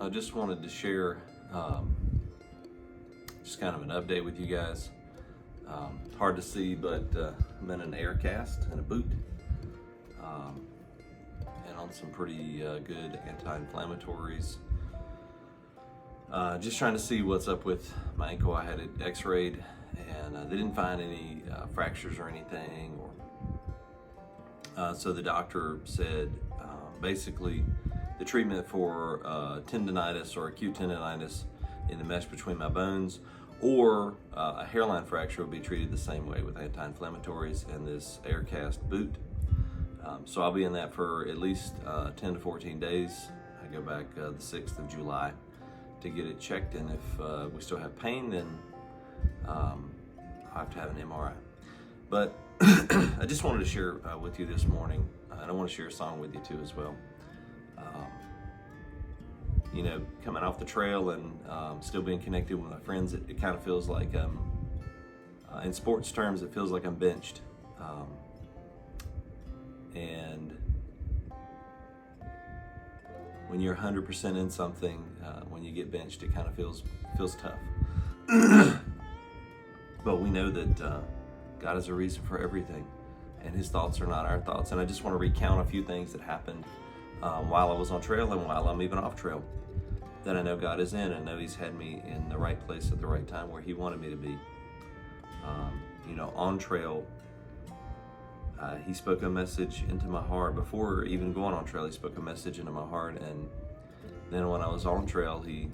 I just wanted to share just kind of an update with you guys. Hard to see, but I'm in an air cast and a boot, and on some pretty good anti-inflammatories. Just trying to see what's up with my ankle. I had it x-rayed, and they didn't find any fractures or anything. So the doctor said basically the treatment for tendonitis or acute tendonitis in the mesh between my bones or a hairline fracture would be treated the same way with anti-inflammatories and this air cast boot. So I'll be in that for at least 10 to 14 days. I go back the 6th of July to get it checked, and if we still have pain, then I'll have to have an MRI. But I just wanted to share with you this morning, and I want to share a song with you too as well. You know, coming off the trail and still being connected with my friends, it kind of feels like, in sports terms, it feels like I'm benched. And when you're 100% in something, when you get benched, it kind of feels tough. But we know that God has a reason for everything, and His thoughts are not our thoughts. And I just want to recount a few things that happened while I was on trail and while I'm even off trail, that I know God is in. I know He's had me in the right place at the right time where He wanted me to be. You know, on trail, He spoke a message into my heart. Before even going on trail, He spoke a message into my heart. And then when I was on trail, He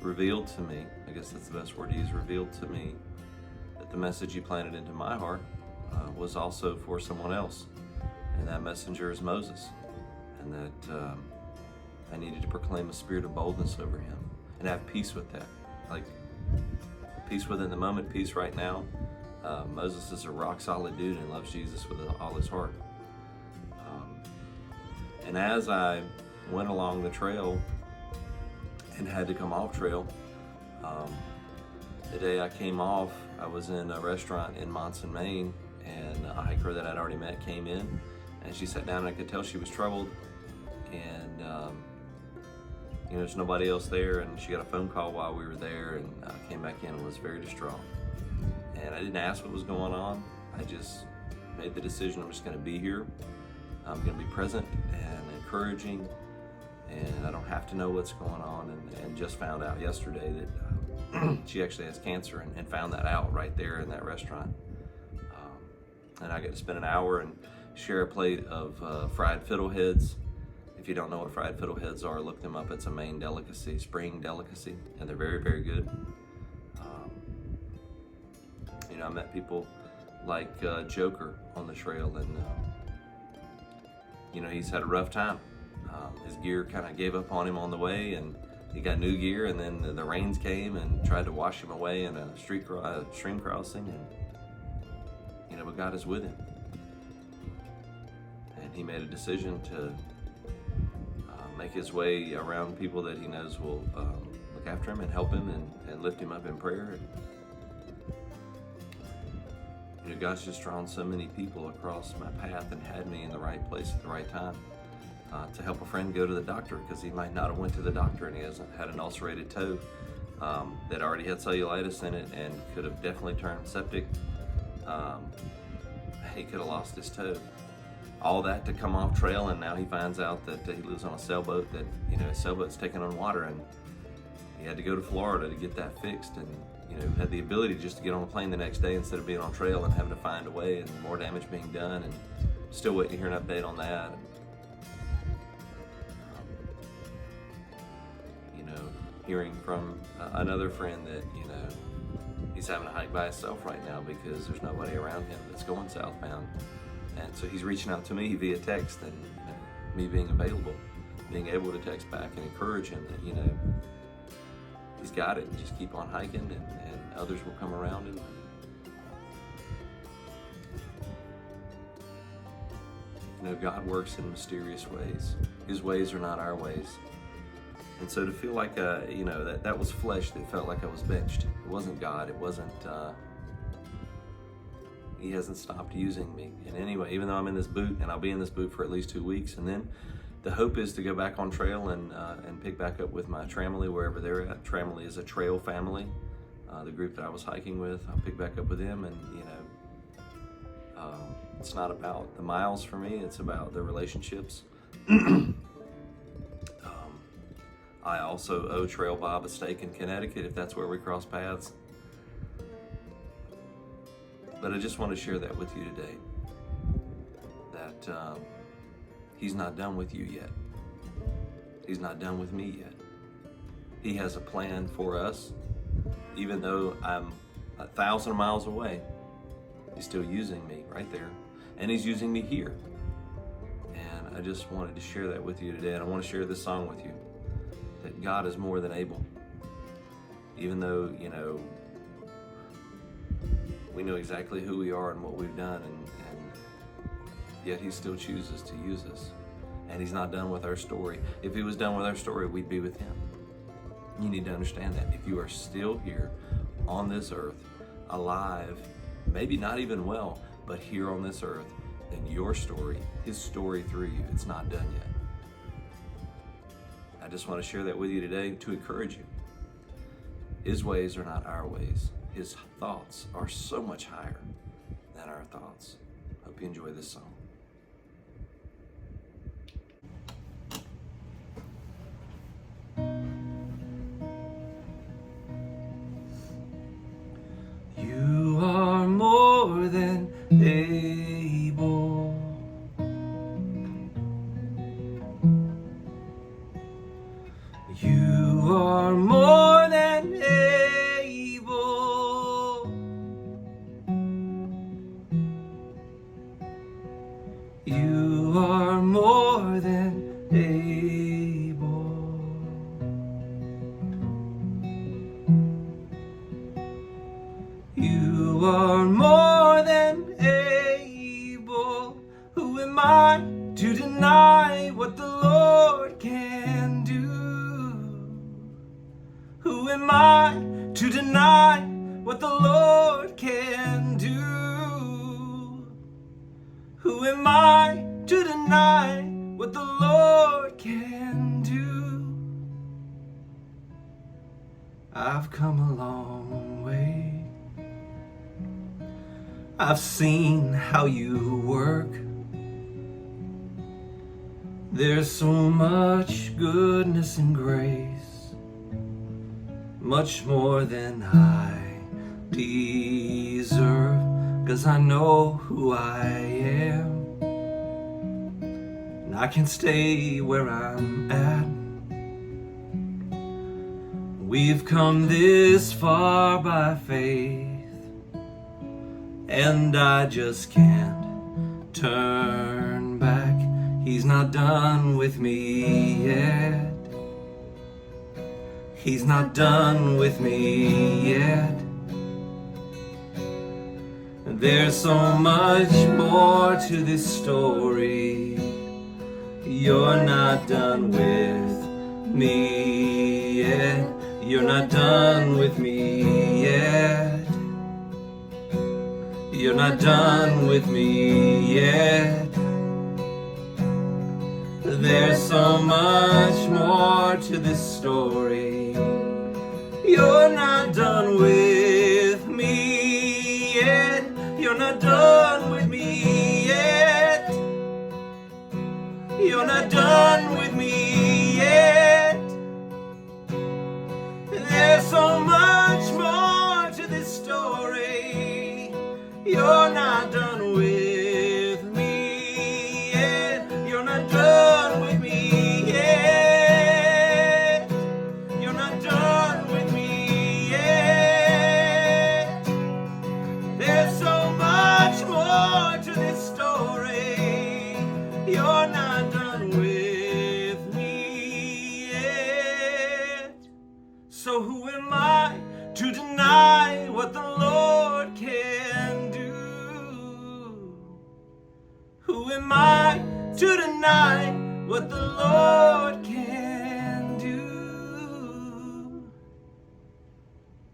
revealed to me, I guess that's the best word to use, revealed to me that the message He planted into my heart was also for someone else. And that messenger is Moses. And that I needed to proclaim a spirit of boldness over him and have peace with that. Like, peace within the moment, peace right now. Moses is a rock solid dude and loves Jesus with all his heart. And as I went along the trail and had to come off trail, the day I came off, I was in a restaurant in Monson, Maine, and a hiker that I'd already met came in, and she sat down, and I could tell she was troubled. And you know, there's nobody else there, and she got a phone call while we were there, and came back in and was very distraught. And I didn't ask what was going on. I just made the decision I'm just going to be here. I'm going to be present and encouraging, and I don't have to know what's going on. And just found out yesterday that she actually has cancer, and found that out right there in that restaurant. And I got to spend an hour and share a plate of fried fiddleheads. If you don't know what fried fiddleheads are, look them up. It's a Maine delicacy, spring delicacy, and they're very, very good. You know, I met people like Joker on the trail, and you know, he's had a rough time. His gear kind of gave up on him on the way, and he got new gear, and then the rains came and tried to wash him away in a stream crossing, and you know, but God is with him, and he made a decision to make his way around people that he knows will look after him and help him and lift him up in prayer. And, you know, God's just drawn so many people across my path and had me in the right place at the right time to help a friend go to the doctor, because he might not have went to the doctor, and he hasn't had an ulcerated toe that already had cellulitis in it and could have definitely turned septic. He could have lost his toe. All that to come off trail, and now he finds out that he lives on a sailboat, that, you know, his sailboat's taking on water, and he had to go to Florida to get that fixed, and, you know, had the ability just to get on a plane the next day instead of being on trail and having to find a way, and more damage being done, and still waiting to hear an update on that. You know, hearing from another friend that, you know, he's having to hike by himself right now because there's nobody around him that's going southbound. And so he's reaching out to me via text, and, you know, me being available, being able to text back and encourage him that, you know, he's got it. Just keep on hiking, and others will come around him. You know, God works in mysterious ways. His ways are not our ways. And so to feel like, you know, that was flesh that felt like I was benched. It wasn't God. It wasn't, He hasn't stopped using me. And anyway, even though I'm in this boot, and I'll be in this boot for at least 2 weeks, and then the hope is to go back on trail and pick back up with my Tramily wherever they're at. Tramily is a trail family, the group that I was hiking with. I'll pick back up with them, and it's not about the miles for me, it's about the relationships. I also owe Trail Bob a steak in Connecticut if that's where we cross paths. But I just want to share that with you today, that he's not done with you yet. He's not done with me yet. He has a plan for us. Even though I'm 1,000 miles away, he's still using me right there. And he's using me here. And I just wanted to share that with you today. And I want to share this song with you, that God is more than able. Even though, we know exactly who we are and what we've done, and yet he still chooses to use us. And he's not done with our story. If he was done with our story, we'd be with him. You need to understand that. If you are still here on this earth, alive, maybe not even well, but here on this earth, then your story, his story through you, it's not done yet. I just want to share that with you today to encourage you. His ways are not our ways. His thoughts are so much higher than our thoughts. Hope you enjoy this song. You are more than able. You are more than able. You are more than able. You are more than able. Who am I to deny what the Lord can do? Who am I to deny what the Lord can do? Who am I to deny what the Lord can do? I've come a long way. I've seen how you work. There's so much goodness and grace, much more than I deserve, 'cause I know who I am, and I can stay where I'm at. We've come this far by faith, and I just can't turn back. He's not done with me yet. He's not done with me yet. There's so much more to this story. You're not done with me yet. You're not done with me yet. You're not done with me yet. There's so much more to this story. You're not done with me yet. You're not done with me yet. You're not done with me yet. There's so much more to this story. You're not done with me yet. You're not done with me yet. You're not done with me yet. There's so much more to this story. You're not done with me yet. So who am I to deny what the Lord can do? Who am I to deny what the Lord can do?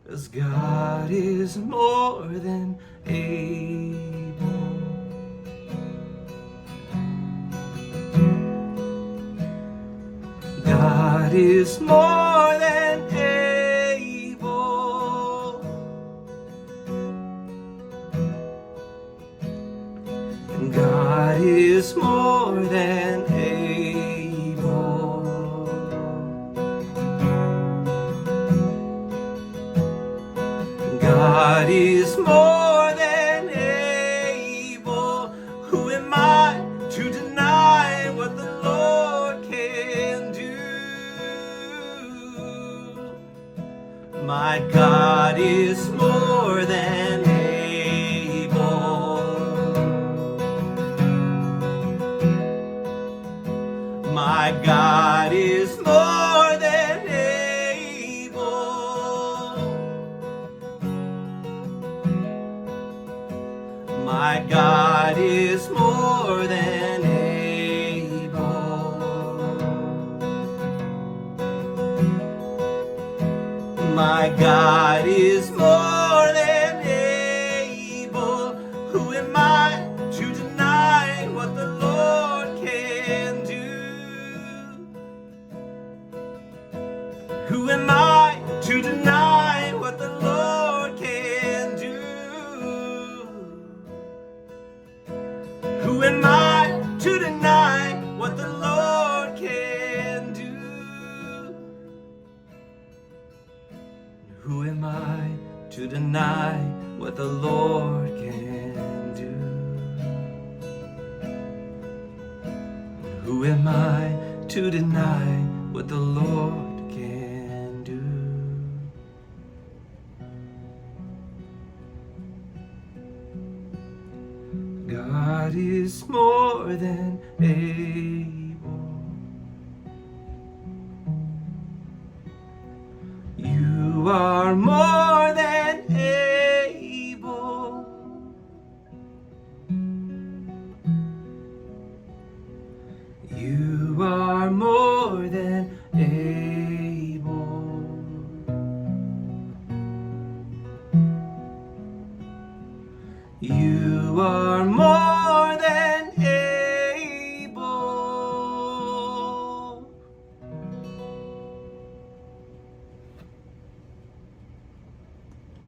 'Cause God is more than able. God is more than able. And God is more than able. God is more than able. Who am I to deny what the Lord can do? My God is more than able. My God is more than able. My God is more than able. My God is more than able. Who am I to deny what the Lord can do? Who am I to deny what the Lord can do? Who am I to deny what the Lord can do? Who am I to deny what the Lord can do? Who am I to deny what the Lord can do? God is more than able. You are more than able. You are more than able. You are more